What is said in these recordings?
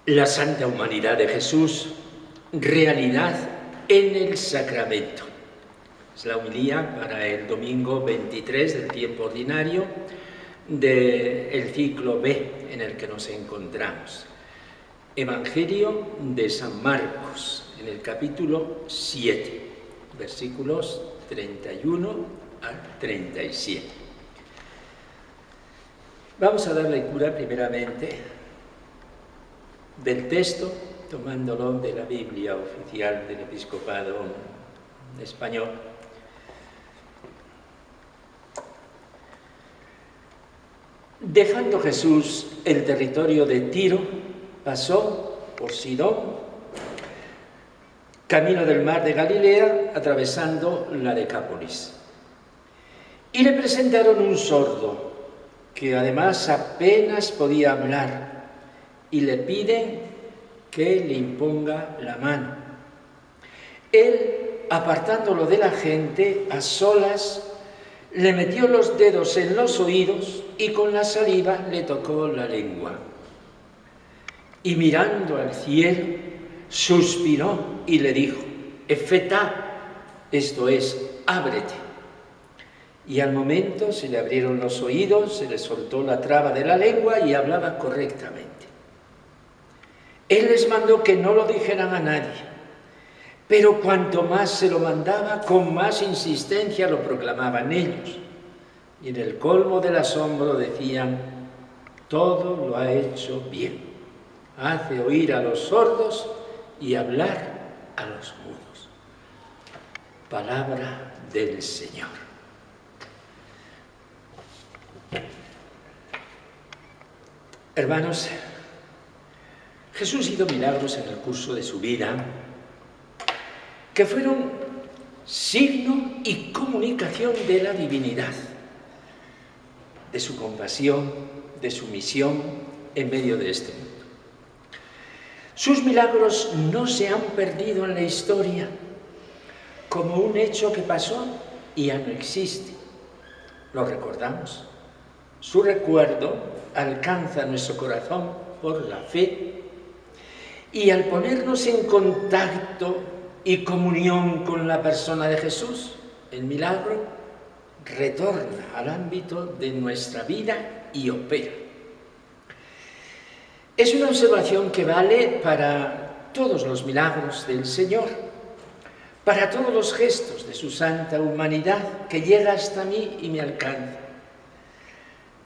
La santa humanidad de Jesús, realidad en el sacramento. Es la homilía para el domingo 23 del tiempo ordinario del ciclo B en el que nos encontramos. Evangelio de San Marcos, en el capítulo 7, versículos 31 al 37. Vamos a dar lectura primeramente del texto, tomándolo de la Biblia oficial del Episcopado español. Dejando Jesús el territorio de Tiro, pasó por Sidón, camino del mar de Galilea, atravesando la Decápolis. Y le presentaron un sordo, que además apenas podía hablar, y le piden que le imponga la mano. Él, apartándolo de la gente, a solas, le metió los dedos en los oídos y con la saliva le tocó la lengua. Y mirando al cielo, suspiró y le dijo: Efetá, esto es, ábrete. Y al momento se le abrieron los oídos, se le soltó la traba de la lengua y hablaba correctamente. Él les mandó que no lo dijeran a nadie, pero cuanto más se lo mandaba, con más insistencia lo proclamaban ellos. Y en el colmo del asombro decían: todo lo ha hecho bien. Hace oír a los sordos y hablar a los mudos. Palabra del Señor. Hermanos, Jesús hizo milagros en el curso de su vida que fueron signo y comunicación de la divinidad, de su compasión, de su misión en medio de este mundo. Sus milagros no se han perdido en la historia como un hecho que pasó y ya no existe. Lo recordamos. Su recuerdo alcanza nuestro corazón por la fe. Y al ponernos en contacto y comunión con la persona de Jesús, el milagro retorna al ámbito de nuestra vida y opera. Es una observación que vale para todos los milagros del Señor, para todos los gestos de su santa humanidad que llega hasta mí y me alcanza.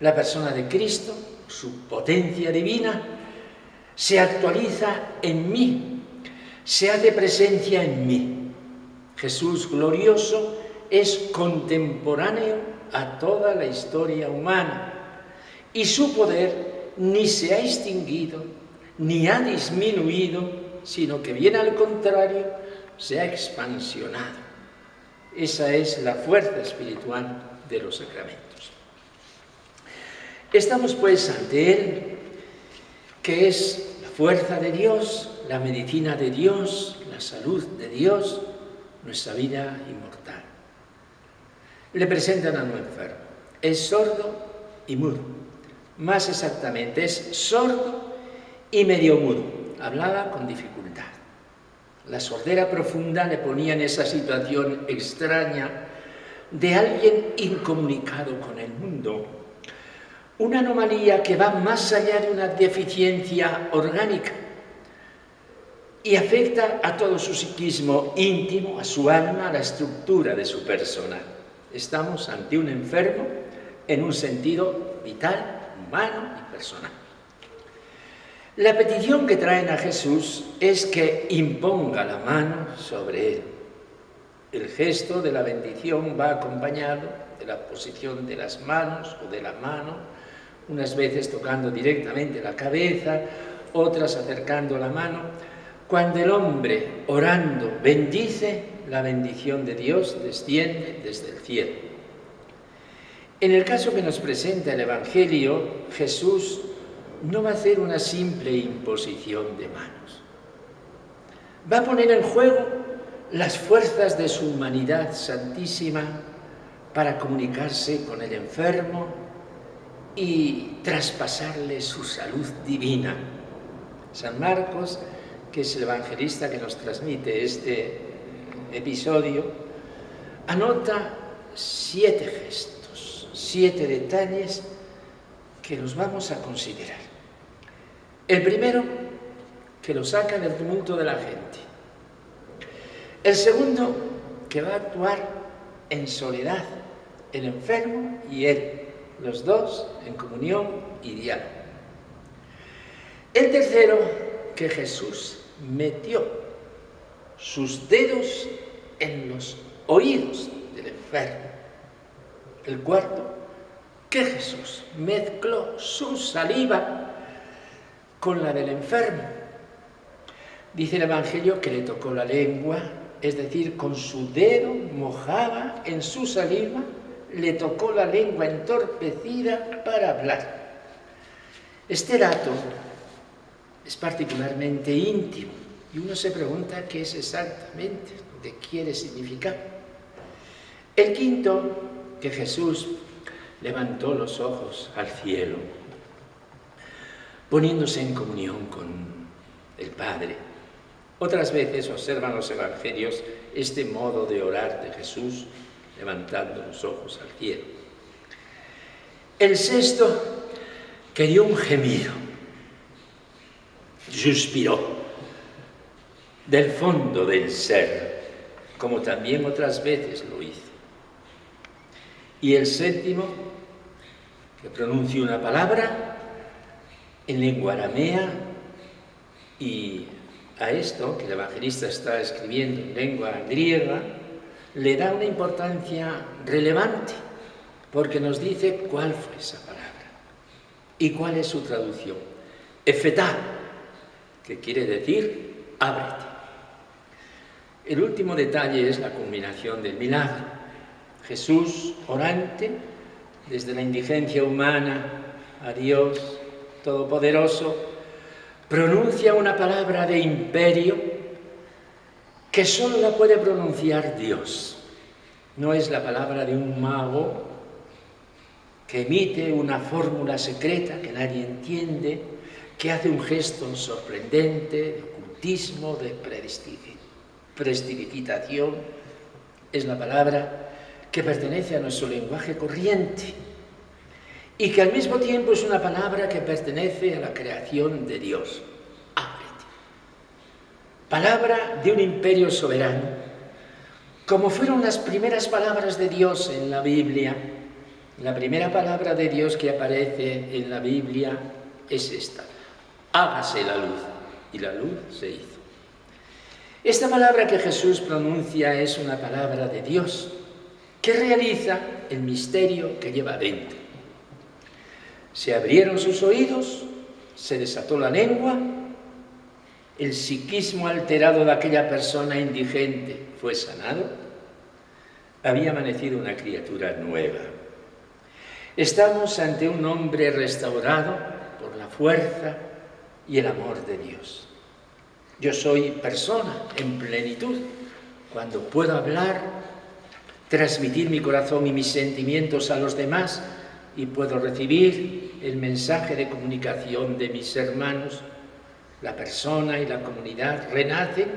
La persona de Cristo, su potencia divina, se actualiza en mí, se hace presencia en mí. Jesús glorioso es contemporáneo a toda la historia humana y su poder ni se ha extinguido ni ha disminuido, sino que bien al contrario, se ha expansionado. Esa es la fuerza espiritual de los sacramentos. Estamos pues ante Él, que es la fuerza de Dios, la medicina de Dios, la salud de Dios, nuestra vida inmortal. Le presentan a un enfermo. Es sordo y mudo. Más exactamente, es sordo y medio mudo. Hablaba con dificultad. La sordera profunda le ponía en esa situación extraña de alguien incomunicado con el mundo. Una anomalía que va más allá de una deficiencia orgánica y afecta a todo su psiquismo íntimo, a su alma, a la estructura de su persona. Estamos ante un enfermo en un sentido vital, humano y personal. La petición que traen a Jesús es que imponga la mano sobre él. El gesto de la bendición va acompañado de la posición de las manos o de la mano, unas veces tocando directamente la cabeza, otras acercando la mano. Cuando el hombre, orando, bendice, la bendición de Dios desciende desde el cielo. En el caso que nos presenta el Evangelio, Jesús no va a hacer una simple imposición de manos. Va a poner en juego las fuerzas de su humanidad santísima para comunicarse con el enfermo y traspasarle su salud divina. San Marcos, que es el evangelista que nos transmite este episodio, anota 7 gestos, 7 detalles que los vamos a considerar. El primero, que lo saca del tumulto de la gente. El segundo, que va a actuar en soledad, el enfermo y él, los dos en comunión y diálogo. El tercero, que Jesús metió sus dedos en los oídos del enfermo. El cuarto, que Jesús mezcló su saliva con la del enfermo. Dice el Evangelio que le tocó la lengua, es decir, con su dedo mojaba en su saliva, le tocó la lengua entorpecida para hablar. Este dato es particularmente íntimo y uno se pregunta qué es exactamente, qué quiere significar. El quinto, que Jesús levantó los ojos al cielo, poniéndose en comunión con el Padre. Otras veces observan los evangelios este modo de orar de Jesús, levantando los ojos al cielo. El sexto, que dio un gemido, suspiró del fondo del ser, como también otras veces lo hizo. Y el séptimo, que pronunció una palabra en lengua aramea, y a esto que el evangelista está escribiendo en lengua griega le da una importancia relevante, porque nos dice cuál fue esa palabra y cuál es su traducción. Efetá, que quiere decir ábrete. El último detalle es la culminación del milagro. Jesús, orante, desde la indigencia humana a Dios Todopoderoso, pronuncia una palabra de imperio que solo la puede pronunciar Dios. No es la palabra de un mago que emite una fórmula secreta que nadie entiende, que hace un gesto sorprendente de ocultismo, de prestidigitación. Es la palabra que pertenece a nuestro lenguaje corriente y que al mismo tiempo es una palabra que pertenece a la creación de Dios. Ábrete. Palabra de un imperio soberano, como fueron las primeras palabras de Dios en la Biblia. La primera palabra de Dios que aparece en la Biblia es esta: hágase la luz, y la luz se hizo. Esta palabra que Jesús pronuncia es una palabra de Dios que realiza el misterio que lleva dentro. Se abrieron sus oídos, se desató la lengua, el psiquismo alterado de aquella persona indigente fue sanado, había amanecido una criatura nueva. Estamos ante un hombre restaurado por la fuerza y el amor de Dios. Yo soy persona en plenitud cuando puedo hablar, transmitir mi corazón y mis sentimientos a los demás y puedo recibir el mensaje de comunicación de mis hermanos. La persona y la comunidad renacen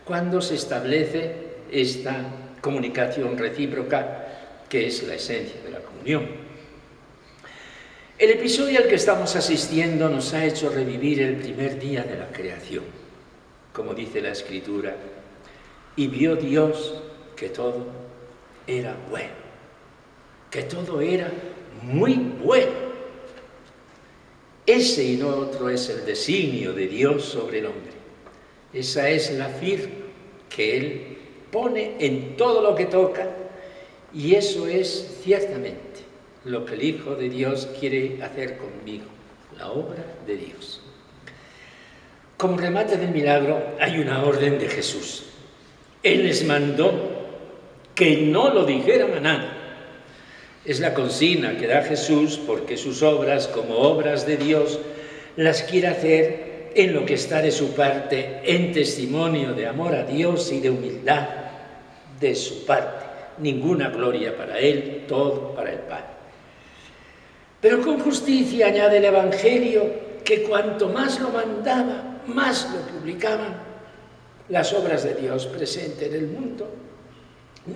cuando se establece esta comunicación recíproca que es la esencia de la comunión. El episodio al que estamos asistiendo nos ha hecho revivir el primer día de la creación, como dice la Escritura, y vio Dios que todo era bueno, que todo era muy bueno. Ese y no otro es el designio de Dios sobre el hombre. Esa es la firma que Él pone en todo lo que toca, y eso es ciertamente lo que el Hijo de Dios quiere hacer conmigo, la obra de Dios. Como remate del milagro hay una orden de Jesús. Él les mandó que no lo dijeran a nadie. Es la consigna que da Jesús porque sus obras, como obras de Dios, las quiere hacer en lo que está de su parte, en testimonio de amor a Dios y de humildad de su parte. Ninguna gloria para Él, todo para el Padre. Pero con justicia añade el Evangelio que cuanto más lo mandaba, más lo publicaban, las obras de Dios presentes en el mundo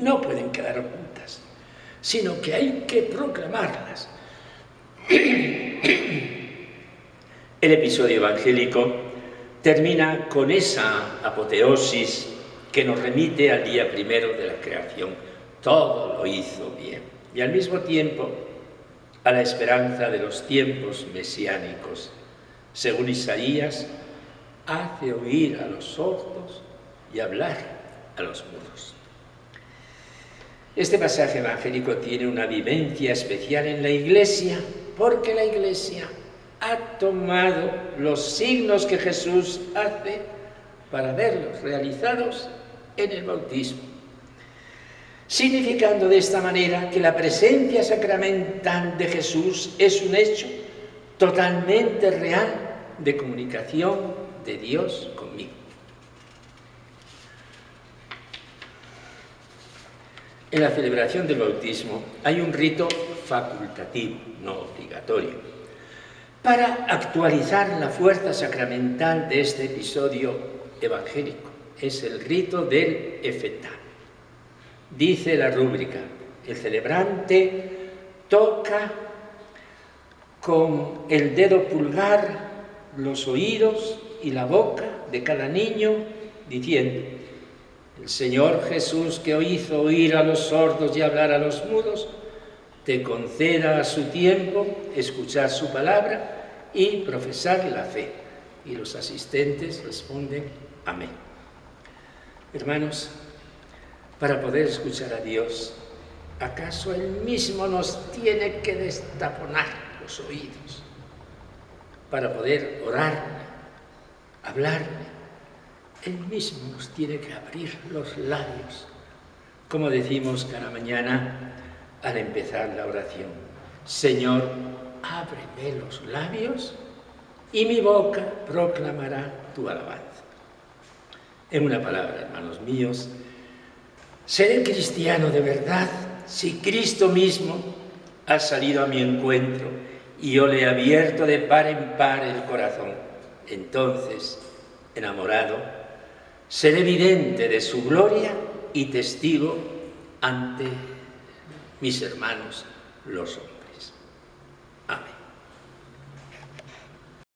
no pueden quedar ocultas, sino que hay que proclamarlas. El episodio evangélico termina con esa apoteosis que nos remite al día primero de la creación. Todo lo hizo bien. Y al mismo tiempo a la esperanza de los tiempos mesiánicos. Según Isaías, hace oír a los sordos y hablar a los mudos. Este pasaje evangélico tiene una vivencia especial en la Iglesia, porque la Iglesia ha tomado los signos que Jesús hace para verlos realizados en el bautismo, significando de esta manera que la presencia sacramental de Jesús es un hecho totalmente real de comunicación de Dios conmigo. En la celebración del bautismo hay un rito facultativo, no obligatorio, para actualizar la fuerza sacramental de este episodio evangélico. Es el rito del efetá. Dice la rúbrica: el celebrante toca con el dedo pulgar los oídos y la boca de cada niño, diciendo: el Señor Jesús, que hizo oír a los sordos y hablar a los mudos, te conceda a su tiempo escuchar su palabra y profesar la fe. Y los asistentes responden: amén. Hermanos, para poder escuchar a Dios, ¿acaso Él mismo nos tiene que destaponar los oídos? Para poder orarle, hablarle, Él mismo nos tiene que abrir los labios, como decimos cada mañana al empezar la oración: Señor, ábreme los labios y mi boca proclamará tu alabanza. En una palabra, hermanos míos, seré cristiano de verdad si Cristo mismo ha salido a mi encuentro y yo le he abierto de par en par el corazón. Entonces, enamorado, seré vidente de su gloria y testigo ante mis hermanos los hombres.